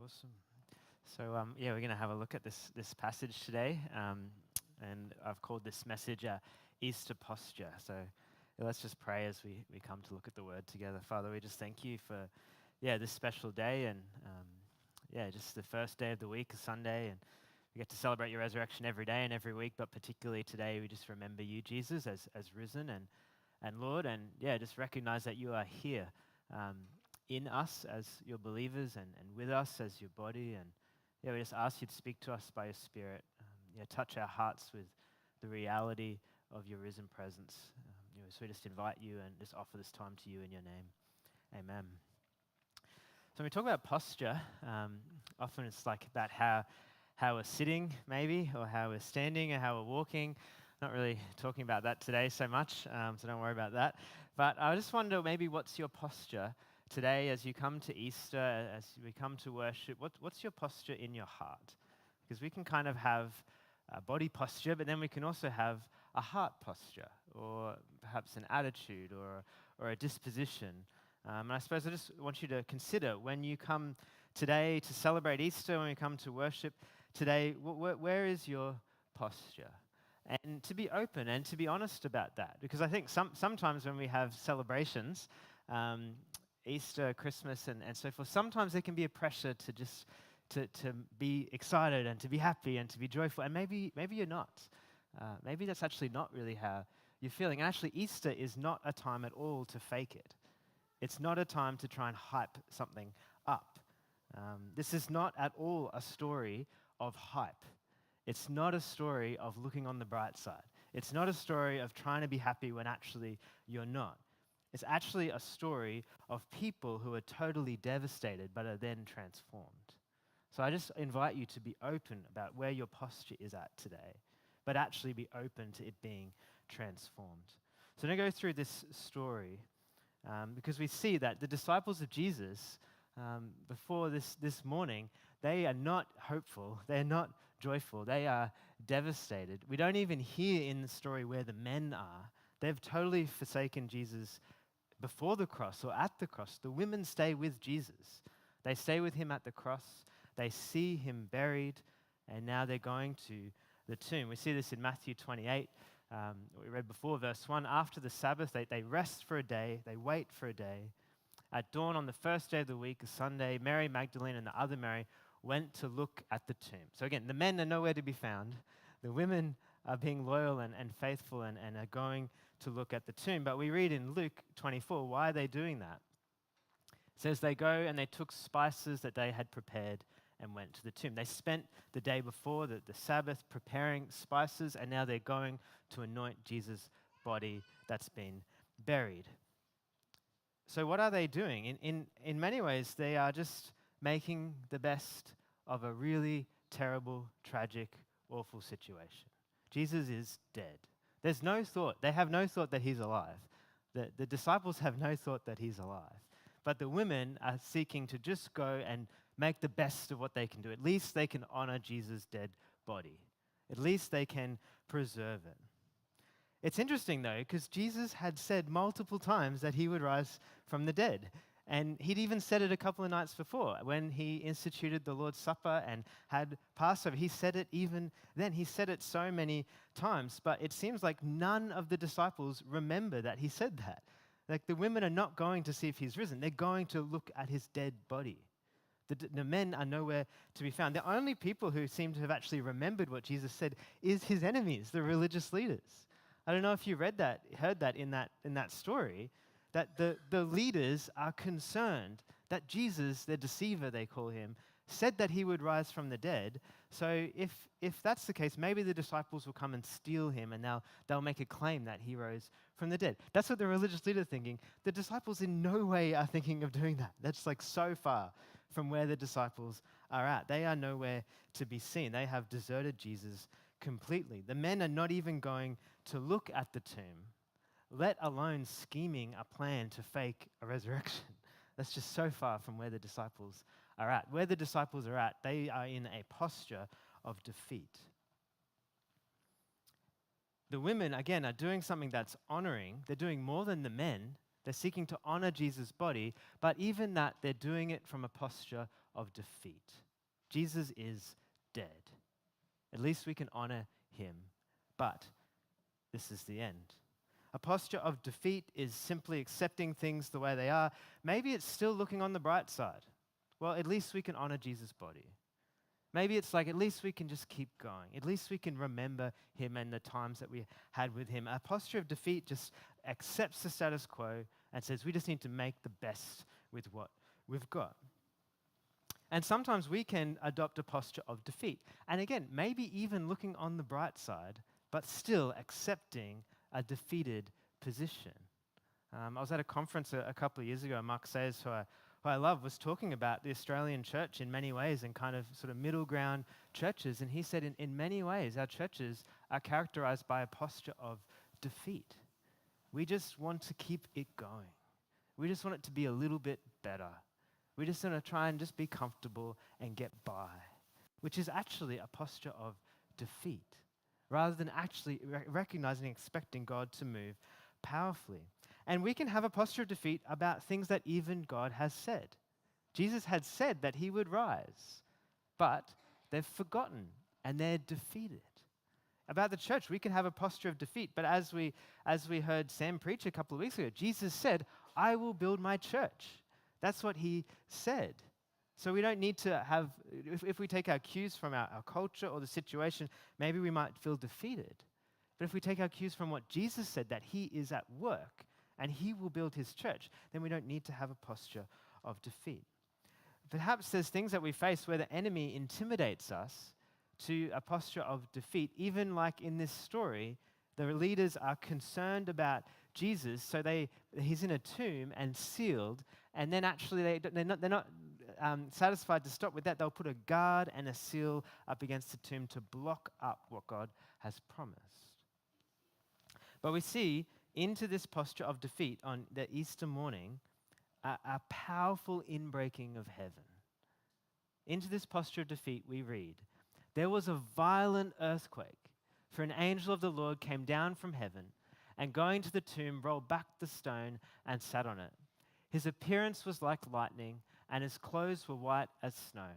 Awesome. So, we're going to have a look at this passage today, and I've called this message Easter Posture. So, let's just pray as we come to look at the Word together. Father, we just thank you for, this special day, and just the first day of the week, a Sunday, and we get to celebrate your resurrection every day and every week, but particularly today, we just remember you, Jesus, as risen and Lord, and just recognize that you are here. In us as your believers and with us as your body. And we just ask you to speak to us by your Spirit. Touch our hearts with the reality of your risen presence. So we just invite you and just offer this time to you in your name. Amen. So when we talk about posture, often it's like about how we're sitting maybe, or how we're standing, or how we're walking. Not really talking about that today so much, so don't worry about that. But I just wonder maybe what's your posture today as you come to Easter, as we come to worship. What's your posture in your heart? Because we can kind of have a body posture, but then we can also have a heart posture, or perhaps an attitude, or a disposition. And I suppose I just want you to consider when you come today to celebrate Easter, when we come to worship today, where is your posture? And to be open and to be honest about that. Because I think sometimes when we have celebrations, Easter, Christmas, and so forth, sometimes there can be a pressure to just to be excited and to be happy and to be joyful. And maybe you're not. Maybe that's actually not really how you're feeling. And actually, Easter is not a time at all to fake it. It's not a time to try and hype something up. This is not at all a story of hype. It's not a story of looking on the bright side. It's not a story of trying to be happy when actually you're not. It's actually a story of people who are totally devastated but are then transformed. So I just invite you to be open about where your posture is at today, but actually be open to it being transformed. So I'm going to go through this story because we see that the disciples of Jesus, before this morning, they are not hopeful, they're not joyful, they are devastated. We don't even hear in the story where the men are. They've totally forsaken Jesus before the cross or at the cross. The women stay with Jesus. They stay with him at the cross. They see him buried, and now they're going to the tomb. We see this in Matthew 28. We read before, verse 1. After the Sabbath, they rest for a day. They wait for a day. At dawn on the first day of the week, a Sunday, Mary Magdalene and the other Mary went to look at the tomb. So again, the men are nowhere to be found. The women are being loyal and faithful and are going to look at the tomb. But we read in Luke 24, why are they doing that? It says they go and they took spices that they had prepared and went to the tomb. They spent the day before, the Sabbath, preparing spices, and now they're going to anoint Jesus' body that's been buried. So what are they doing? In many ways, they are just making the best of a really terrible, tragic, awful situation. Jesus is dead. There's no thought. They have no thought that he's alive. The disciples have no thought that he's alive. But the women are seeking to just go and make the best of what they can do. At least they can honor Jesus' dead body. At least they can preserve it. It's interesting, though, because Jesus had said multiple times that he would rise from the dead. And he'd even said it a couple of nights before when he instituted the Lord's Supper and had Passover. He said it even then. He said it so many times, but it seems like none of the disciples remember that he said that. Like the women are not going to see if he's risen. They're going to look at his dead body. The men are nowhere to be found. The only people who seem to have actually remembered what Jesus said is his enemies, the religious leaders. I don't know if you heard that in that story, that the leaders are concerned that Jesus, the deceiver they call him, said that he would rise from the dead. So if that's the case, maybe the disciples will come and steal him, and they'll make a claim that he rose from the dead. That's what the religious leaders are thinking. The disciples in no way are thinking of doing that. That's like so far from where the disciples are at. They are nowhere to be seen. They have deserted Jesus completely. The men are not even going to look at the tomb, let alone scheming a plan to fake a resurrection. That's just so far from where the disciples are at. Where the disciples are at, they are in a posture of defeat. The women, again, are doing something that's honoring. They're doing more than the men. They're seeking to honor Jesus' body, but even that, they're doing it from a posture of defeat. Jesus is dead. At least we can honor him, but this is the end. A posture of defeat is simply accepting things the way they are. Maybe it's still looking on the bright side. Well, at least we can honor Jesus' body. Maybe it's like, at least we can just keep going. At least we can remember him and the times that we had with him. A posture of defeat just accepts the status quo and says, we just need to make the best with what we've got. And sometimes we can adopt a posture of defeat. And again, maybe even looking on the bright side, but still accepting a defeated position. I was at a conference a couple of years ago, and Mark Sayers, who I love, was talking about the Australian church in many ways and kind of sort of middle ground churches. And he said in many ways, our churches are characterized by a posture of defeat. We just want to keep it going. We just want it to be a little bit better. We just want to try and just be comfortable and get by, which is actually a posture of defeat, rather than actually recognizing and expecting God to move powerfully. And we can have a posture of defeat about things that even God has said. Jesus had said that he would rise, but they've forgotten and they're defeated. About the church, we can have a posture of defeat, but as we heard Sam preach a couple of weeks ago, Jesus said, I will build my church. That's what he said. So we don't need to have, if we take our cues from our culture or the situation, maybe we might feel defeated. But if we take our cues from what Jesus said, that he is at work and he will build his church, then we don't need to have a posture of defeat. Perhaps there's things that we face where the enemy intimidates us to a posture of defeat. Even like in this story, the leaders are concerned about Jesus, so he's in a tomb and sealed, and then actually they're not satisfied to stop with that. They'll put a guard and a seal up against the tomb to block up what God has promised. But we see into this posture of defeat on the Easter morning a powerful inbreaking of heaven. Into this posture of defeat we read, there was a violent earthquake, for an angel of the Lord came down from heaven and going to the tomb rolled back the stone and sat on it. His appearance was like lightning and his clothes were white as snow.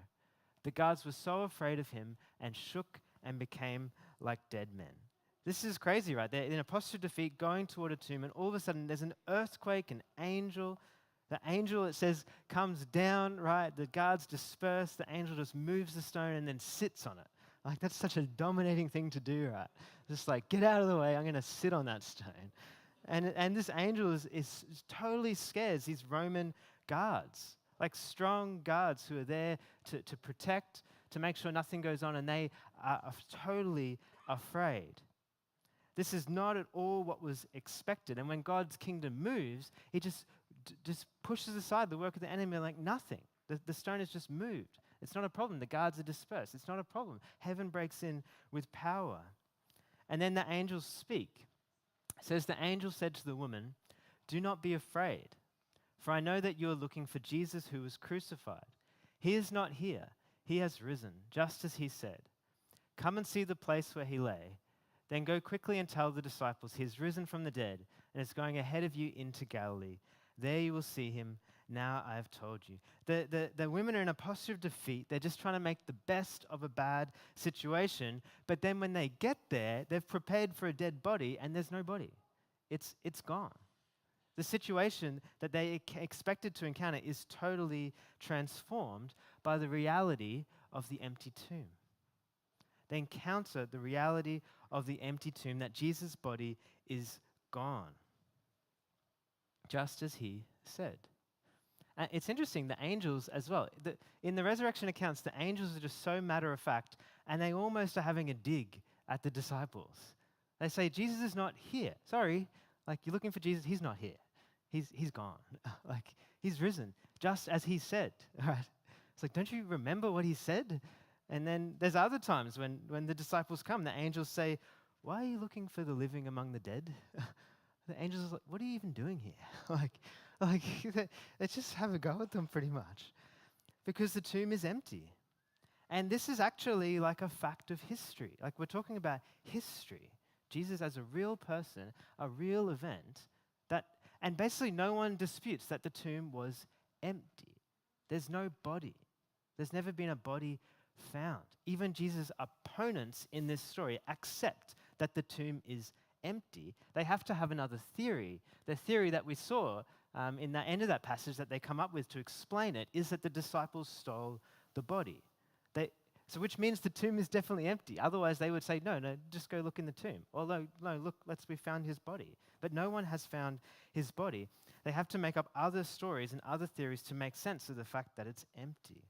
The guards were so afraid of him and shook and became like dead men. This is crazy, right? They're in a posture of defeat going toward a tomb, and all of a sudden there's an earthquake, an angel. The angel, it says, comes down, right? The guards disperse. The angel just moves the stone and then sits on it. Like, that's such a dominating thing to do, right? Just like, get out of the way. I'm going to sit on that stone. And this angel is totally scared these Roman guards, like strong guards who are there to protect, to make sure nothing goes on, and they are totally afraid. This is not at all what was expected. And when God's kingdom moves, he just pushes aside the work of the enemy like nothing. The stone is just moved. It's not a problem. The guards are dispersed. It's not a problem. Heaven breaks in with power. And then the angels speak. It says, the angel said to the woman, do not be afraid, for I know that you are looking for Jesus who was crucified. He is not here. He has risen, just as he said. Come and see the place where he lay. Then go quickly and tell the disciples he is risen from the dead and is going ahead of you into Galilee. There you will see him. Now I have told you. The women are in a posture of defeat. They're just trying to make the best of a bad situation. But then when they get there, they've prepared for a dead body and there's no body. It's gone. The situation that they expected to encounter is totally transformed by the reality of the empty tomb. They encounter the reality of the empty tomb, that Jesus' body is gone, just as he said. And it's interesting, the angels as well. In the resurrection accounts, the angels are just so matter of fact, and they almost are having a dig at the disciples. They say, Jesus is not here. Sorry, like, you're looking for Jesus, he's not here. He's gone. Like, he's risen, just as he said. All right? It's like, don't you remember what he said? And then there's other times when the disciples come, the angels say, why are you looking for the living among the dead? The angels are like, what are you even doing here? like they just have a go at them pretty much. Because the tomb is empty. And this is actually like a fact of history. Like, we're talking about history. Jesus as a real person, a real event. And basically, no one disputes that the tomb was empty. There's no body. There's never been a body found. Even Jesus' opponents in this story accept that the tomb is empty. They have to have another theory. The theory that we saw in the end of that passage that they come up with to explain it is that the disciples stole the body. So which means the tomb is definitely empty. Otherwise, they would say, no, just go look in the tomb. Or no, look, we found his body. But no one has found his body. They have to make up other stories and other theories to make sense of the fact that it's empty.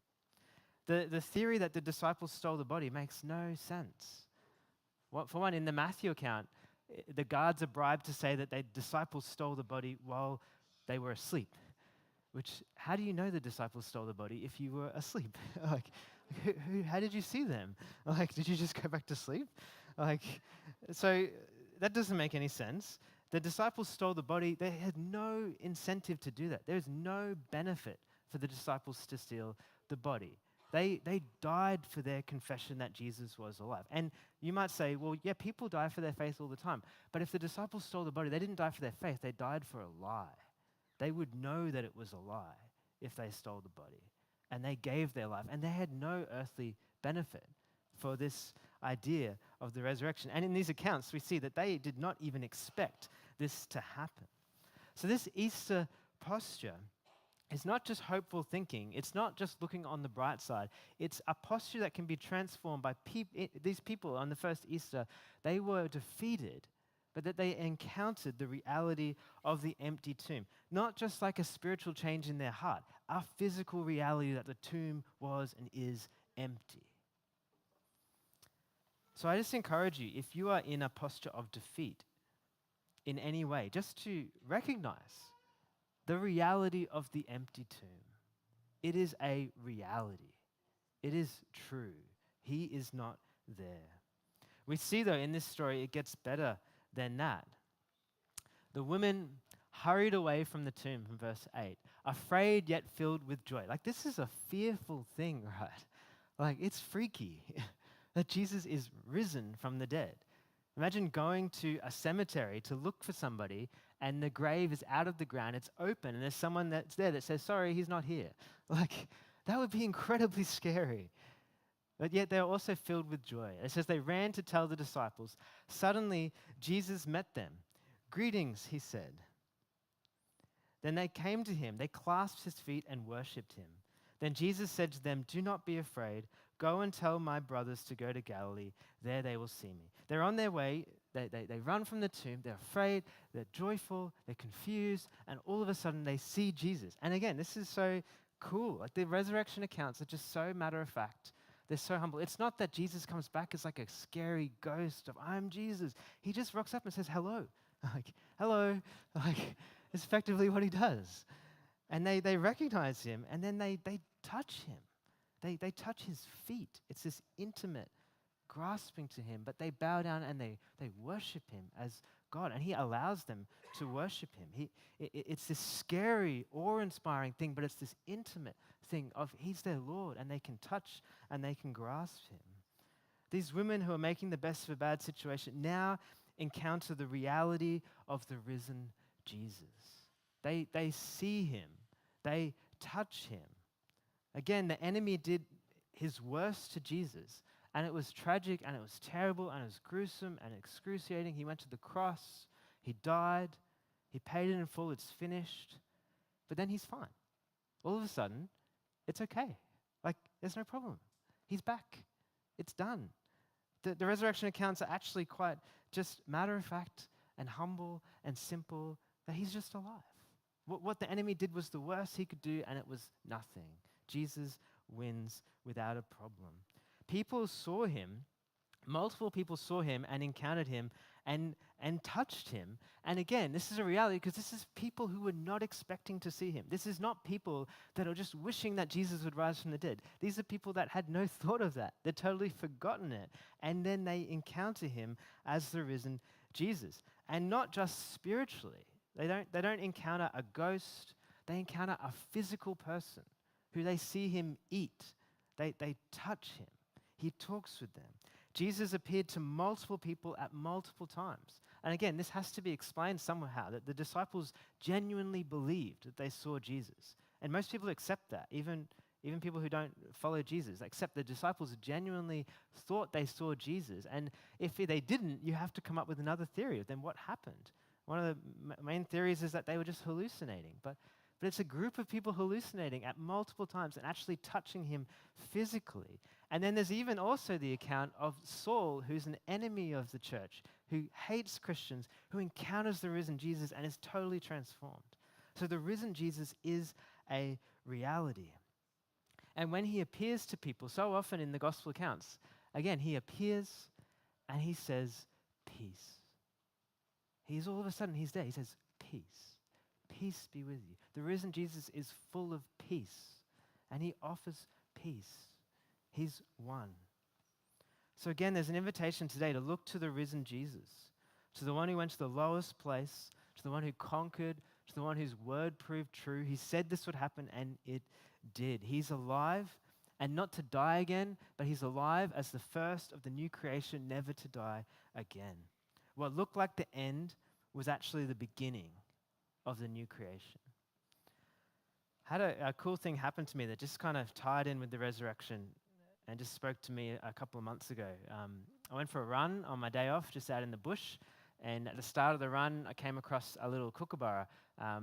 The theory that the disciples stole the body makes no sense. For one, in the Matthew account, the guards are bribed to say that the disciples stole the body while they were asleep. How do you know the disciples stole the body if you were asleep? How did you see them? Did you just go back to sleep? So that doesn't make any sense. The disciples stole the body. They had no incentive to do that. There's no benefit for the disciples to steal the body. They died for their confession that Jesus was alive. And you might say, well, yeah, people die for their faith all the time. But if the disciples stole the body, they didn't die for their faith. They died for a lie. They would know that it was a lie if they stole the body. And they gave their life. And they had no earthly benefit for this idea of the resurrection. And in these accounts, we see that they did not even expect this to happen. So this Easter posture is not just hopeful thinking. It's not just looking on the bright side. It's a posture that can be transformed by these people on the first Easter. They were defeated, but that they encountered the reality of the empty tomb. Not just like a spiritual change in their heart, a physical reality that the tomb was and is empty. So I just encourage you, if you are in a posture of defeat in any way, just to recognize the reality of the empty tomb. It is a reality. It is true. He is not there. We see, though, in this story, it gets better than that. The women hurried away from the tomb from verse 8, afraid yet filled with joy. This is a fearful thing, right? It's freaky that Jesus is risen from the dead. Imagine going to a cemetery to look for somebody and the grave is out of the ground, it's open, and there's someone that's there that says, sorry, he's not here. That would be incredibly scary. But yet they're also filled with joy. It says they ran to tell the disciples. Suddenly, Jesus met them. Greetings, he said. Then they came to him. They clasped his feet and worshipped him. Then Jesus said to them, do not be afraid. Go and tell my brothers to go to Galilee. There they will see me. They're on their way. They run from the tomb. They're afraid. They're joyful. They're confused. And all of a sudden, they see Jesus. And again, this is so cool. The resurrection accounts are just so matter of fact. They're so humble. It's not that Jesus comes back as like a scary ghost of, I'm Jesus. He just rocks up and says, hello. Hello. It's effectively what he does. And they recognize him, and then they touch him. They touch his feet. It's this intimate grasping to him, but they bow down and they worship him as God, and he allows them to worship him. It's this scary, awe-inspiring thing, but it's this intimate thing of he's their Lord, and they can touch and they can grasp him. These women who are making the best of a bad situation now encounter the reality of the risen Jesus. They see him. They touch him. Again, the enemy did his worst to Jesus, and it was tragic, and it was terrible, and it was gruesome and excruciating. He went to the cross. He died. He paid it in full. It's finished. But then he's fine. All of a sudden, it's okay. There's no problem. He's back. It's done. The resurrection accounts are actually quite just matter of fact and humble and simple, that he's just alive. What the enemy did was the worst he could do, and it was nothing. Jesus wins without a problem. People saw him, multiple people saw him and encountered him and touched him. And again, this is a reality because this is people who were not expecting to see him. This is not people that are just wishing that Jesus would rise from the dead. These are people that had no thought of that. They'd totally forgotten it. And then they encounter him as the risen Jesus. And not just spiritually. They don't encounter a ghost. They encounter a physical person who they see him eat. They touch him. He talks with them. Jesus appeared to multiple people at multiple times. And again, this has to be explained somehow, that the disciples genuinely believed that they saw Jesus. And most people accept that, even people who don't follow Jesus, accept the disciples genuinely thought they saw Jesus. And if they didn't, you have to come up with another theory of then what happened. One of the main theories is that they were just hallucinating. But it's a group of people hallucinating at multiple times and actually touching him physically. And then there's even also the account of Saul, who's an enemy of the church, who hates Christians, who encounters the risen Jesus and is totally transformed. So the risen Jesus is a reality. And when he appears to people, so often in the gospel accounts, again, he appears and he says, peace. He's all of a sudden, he's there. He says, peace. Peace be with you. The risen Jesus is full of peace, and he offers peace. He's one. So again, there's an invitation today to look to the risen Jesus, to the one who went to the lowest place, to the one who conquered, to the one whose word proved true. He said this would happen, and it did. He's alive, and not to die again, but he's alive as the first of the new creation, never to die again. What looked like the end was actually the beginning of the new creation. Had a cool thing happen to me that just kind of tied in with the resurrection and just spoke to me a couple of months ago. I went for a run on my day off just out in the bush, and at the start of the run I came across a little kookaburra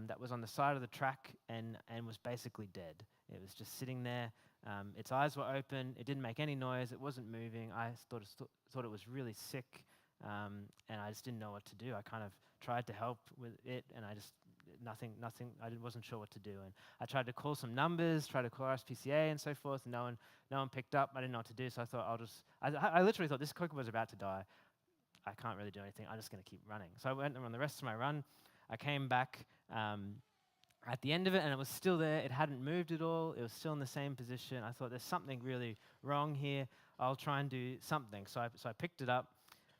that was on the side of the track and was basically dead. It was just sitting there. Its eyes were open. It didn't make any noise. It wasn't moving. I thought it was really sick, and I just didn't know what to do. I kind of tried to help with it, and nothing, I wasn't sure what to do. And I tried to call some numbers, tried to call RSPCA and so forth, and no one picked up. I didn't know what to do, so I thought I literally thought, this kookaburra's about to die. I can't really do anything. I'm just going to keep running. So I went on the rest of my run. I came back at the end of it, and it was still there. It hadn't moved at all. It was still in the same position. I thought, there's something really wrong here. I'll try and do something. So I picked it up,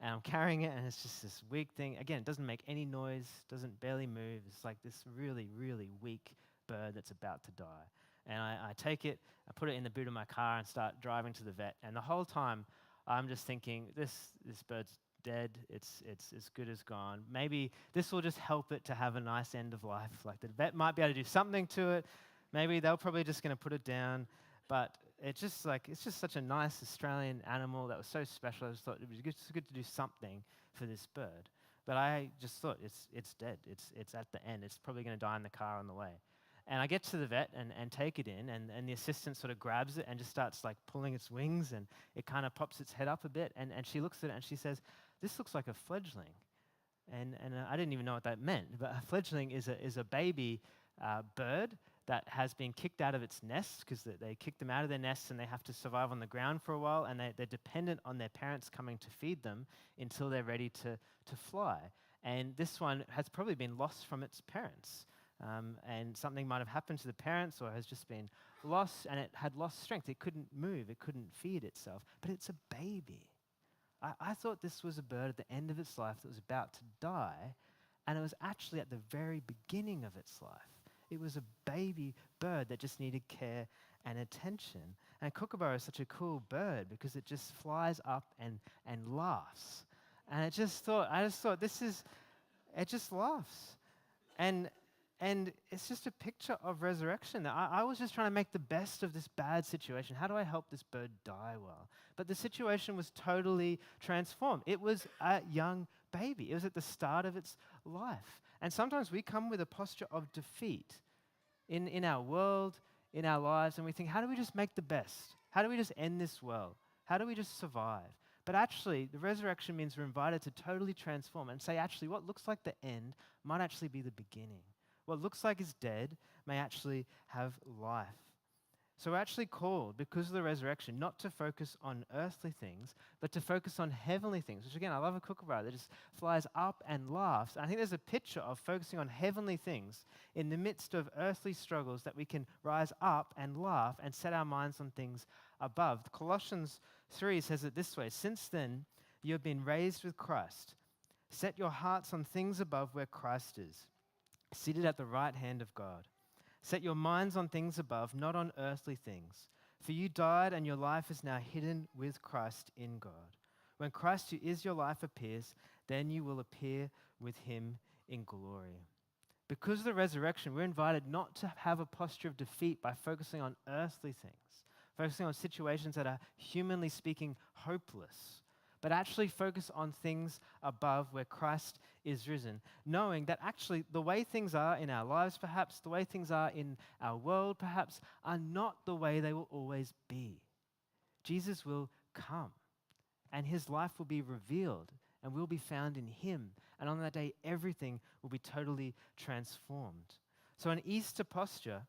and I'm carrying it, and it's just this weak thing. Again, it doesn't make any noise, doesn't barely move. It's like this really, really weak bird that's about to die. And I take it, I put it in the boot of my car and start driving to the vet. And the whole time, I'm just thinking, this bird's dead, it's as good as gone. Maybe this will just help it to have a nice end of life. Like the vet might be able to do something to it. Maybe they're probably just going to put it down. But it's just such a nice Australian animal that was so special. I just thought it was good to do something for this bird. But I just thought, it's dead. It's at the end. It's probably going to die in the car on the way. And I get to the vet and take it in, and the assistant sort of grabs it and just starts like pulling its wings, and it kind of pops its head up a bit, and she looks at it and she says, this looks like a fledgling. And I didn't even know what that meant, but a fledgling is a baby bird that has been kicked out of its nest because they kick them out of their nests and they have to survive on the ground for a while, and they're dependent on their parents coming to feed them until they're ready to fly. And this one has probably been lost from its parents. And something might have happened to the parents or has just been lost, and it had lost strength. It couldn't move. It couldn't feed itself. But it's a baby. I thought this was a bird at the end of its life that was about to die, and it was actually at the very beginning of its life. It was a baby bird that just needed care and attention. And a kookaburra is such a cool bird because it just flies up and laughs. And I just thought, it just laughs. And it's just a picture of resurrection. I was just trying to make the best of this bad situation. How do I help this bird die well? But the situation was totally transformed. It was a young baby. It was at the start of its life. And sometimes we come with a posture of defeat in our world, in our lives, and we think, how do we just make the best? How do we just end this well? How do we just survive? But actually, the resurrection means we're invited to totally transform and say, actually, what looks like the end might actually be the beginning. What looks like is dead may actually have life. So we're actually called, because of the resurrection, not to focus on earthly things, but to focus on heavenly things, which again, I love a kookaburra that just flies up and laughs. I think there's a picture of focusing on heavenly things in the midst of earthly struggles, that we can rise up and laugh and set our minds on things above. Colossians 3 says it this way: since then, you have been raised with Christ. Set your hearts on things above where Christ is, seated at the right hand of God. Set your minds on things above, not on earthly things. For you died, and your life is now hidden with Christ in God. When Christ, who is your life, appears, Then you will appear with him in glory. Because of the resurrection, we're invited not to have a posture of defeat by focusing on earthly things, focusing on situations that are, humanly speaking, hopeless, but actually focus on things above where Christ is risen, knowing that actually the way things are in our lives, perhaps, the way things are in our world, perhaps, are not the way they will always be. Jesus will come, and his life will be revealed, and we'll be found in him. And on that day, everything will be totally transformed. So an Easter posture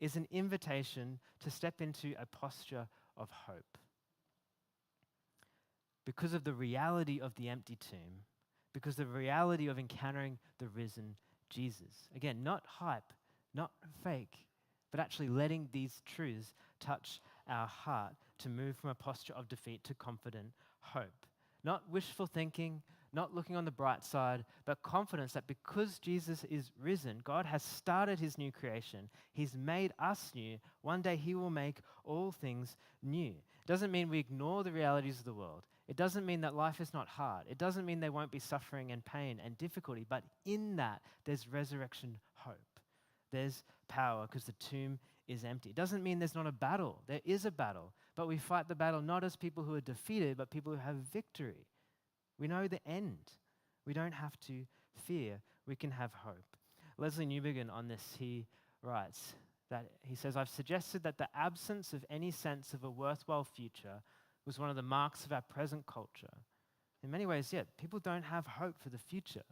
is an invitation to step into a posture of hope. Because of the reality of the empty tomb, because of the reality of encountering the risen Jesus. Again, not hype, not fake, but actually letting these truths touch our heart to move from a posture of defeat to confident hope. Not wishful thinking, not looking on the bright side, but confidence that because Jesus is risen, God has started his new creation. He's made us new. One day he will make all things new. It doesn't mean we ignore the realities of the world. It doesn't mean that life is not hard. It doesn't mean there won't be suffering and pain and difficulty, but in that there's resurrection hope. There's power because the tomb is empty. It doesn't mean there's not a battle. There is a battle, but we fight the battle not as people who are defeated, but people who have victory. We know the end. We don't have to fear. We can have hope. Lesslie Newbigin on this, he writes that he says, I've suggested that the absence of any sense of a worthwhile future was one of the marks of our present culture. In many ways, yeah, people don't have hope for the future.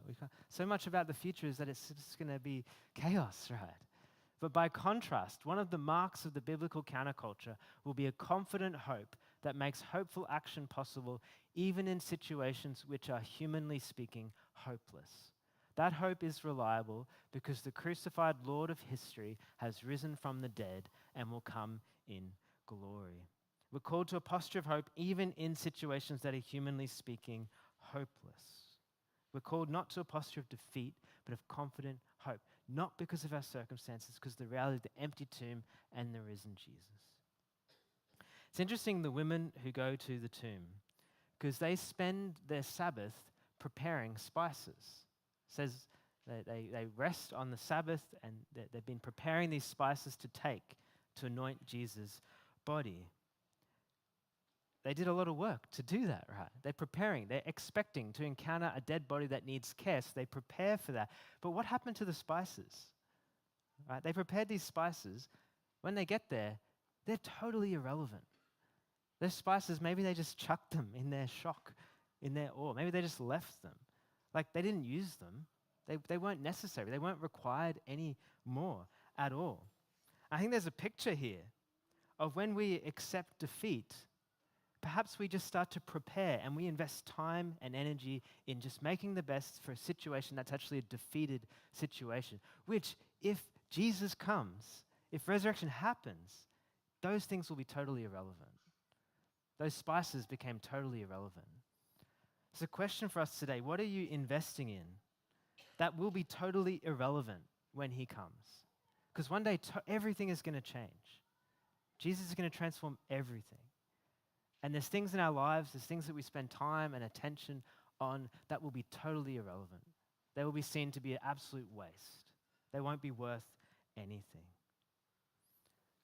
So much about the future is that it's just going to be chaos, right? But by contrast, one of the marks of the biblical counterculture will be a confident hope that makes hopeful action possible even in situations which are, humanly speaking, hopeless. That hope is reliable because the crucified Lord of history has risen from the dead and will come in glory. We're called to a posture of hope even in situations that are, humanly speaking, hopeless. We're called not to a posture of defeat, but of confident hope, not because of our circumstances, because the reality of the empty tomb and the risen Jesus. It's interesting, the women who go to the tomb, because they spend their Sabbath preparing spices. It says they rest on the Sabbath and they've been preparing these spices to take to anoint Jesus' body. They did a lot of work to do that, right? They're preparing, they're expecting to encounter a dead body that needs care, so they prepare for that. But what happened to the spices? Right? They prepared these spices. When they get there, they're totally irrelevant. Those spices, maybe they just chucked them in their shock, in their awe. Maybe they just left them. Like they didn't use them. They weren't necessary. They weren't required anymore at all. I think there's a picture here of when we accept defeat, perhaps we just start to prepare and we invest time and energy in just making the best for a situation that's actually a defeated situation, which if Jesus comes, if resurrection happens, those things will be totally irrelevant. Those spices became totally irrelevant. So the question for us today, what are you investing in that will be totally irrelevant when he comes? Because one day everything is going to change. Jesus is going to transform everything. And there's things in our lives, there's things that we spend time and attention on that will be totally irrelevant. They will be seen to be an absolute waste. They won't be worth anything.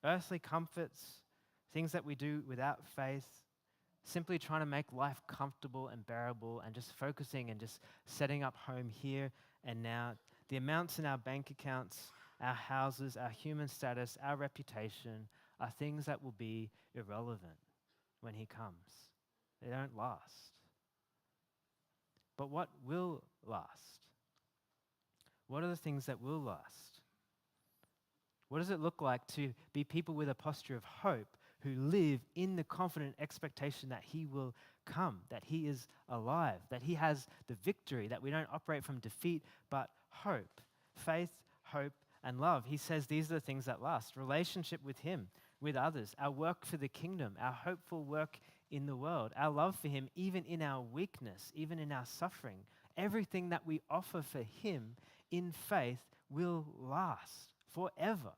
Earthly comforts, things that we do without faith, simply trying to make life comfortable and bearable and just focusing and just setting up home here and now. The amounts in our bank accounts, our houses, our human status, our reputation are things that will be irrelevant when he comes. They don't last. But what will last? What are the things that will last? What does it look like to be people with a posture of hope who live in the confident expectation that he will come, that he is alive, that he has the victory, that we don't operate from defeat but hope, faith, hope, and love? He says these are the things that last. Relationship with him, with others, our work for the kingdom, our hopeful work in the world, our love for him even in our weakness, even in our suffering. Everything that we offer for him in faith will last forever,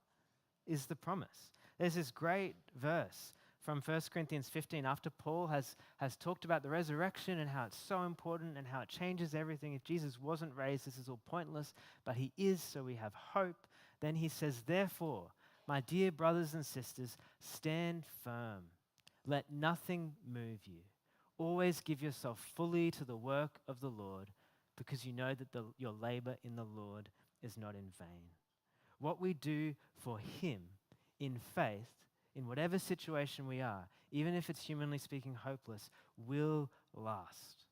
is the promise. There's this great verse from 1 Corinthians 15, after Paul has talked about the resurrection and how it's so important and how it changes everything. If Jesus wasn't raised, this is all pointless, but he is, so we have hope. Then he says, therefore, my dear brothers and sisters, stand firm. Let nothing move you. Always give yourself fully to the work of the Lord, because you know that your labor in the Lord is not in vain. What we do for him in faith, in whatever situation we are, even if it's humanly speaking hopeless, will last.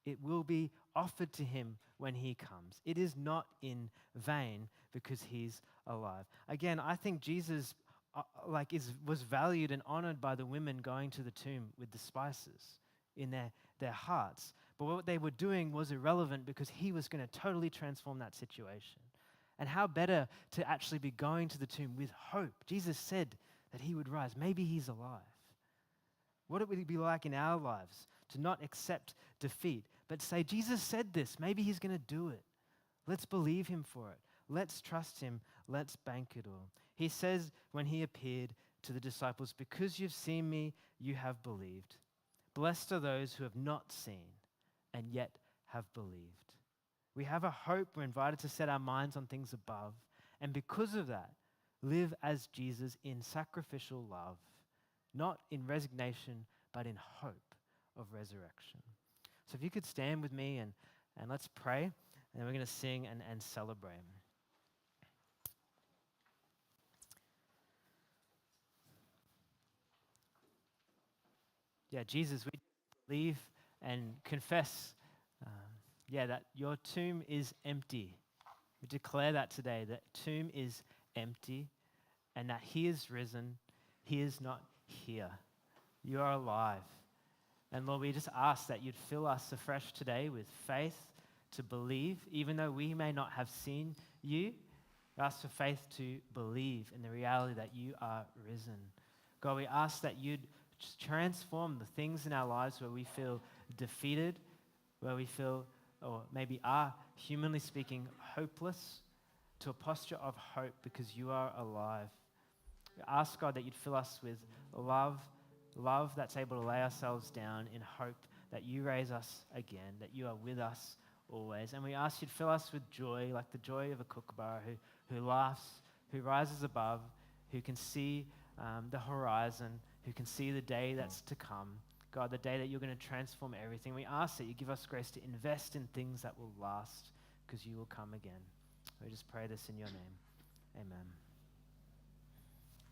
It will be offered to him when he comes. It is not in vain because he's alive. Again, I think Jesus was valued and honored by the women going to the tomb with the spices in their hearts. But what they were doing was irrelevant because he was going to totally transform that situation. And how better to actually be going to the tomb with hope. Jesus said that he would rise. Maybe he's alive. What would it be like in our lives to not accept defeat, but say, Jesus said this. Maybe he's going to do it. Let's believe him for it. Let's trust him. Let's bank it all. He says when he appeared to the disciples, because you've seen me, you have believed. Blessed are those who have not seen and yet have believed. We have a hope. We're invited to set our minds on things above. And because of that, live as Jesus in sacrificial love, not in resignation, but in hope of resurrection. So if you could stand with me and let's pray, and then we're going to sing and celebrate. Yeah, Jesus, we believe and confess that your tomb is empty. We declare that today, that tomb is empty and that he is risen. He is not here. You are alive. And Lord, we just ask that you'd fill us afresh today with faith to believe, even though we may not have seen you. We ask for faith to believe in the reality that you are risen. God, we ask that you'd transform the things in our lives where we feel defeated, where we feel, or maybe are, humanly speaking, hopeless, to a posture of hope because you are alive. We ask, God, that you'd fill us with love that's able to lay ourselves down in hope that you raise us again, that you are with us always. And we ask you'd fill us with joy, like the joy of a kookaburra who laughs, who rises above, who can see the horizon, who can see the day that's to come. God, the day that you're going to transform everything. We ask that you give us grace to invest in things that will last because you will come again. We just pray this in your name. Amen.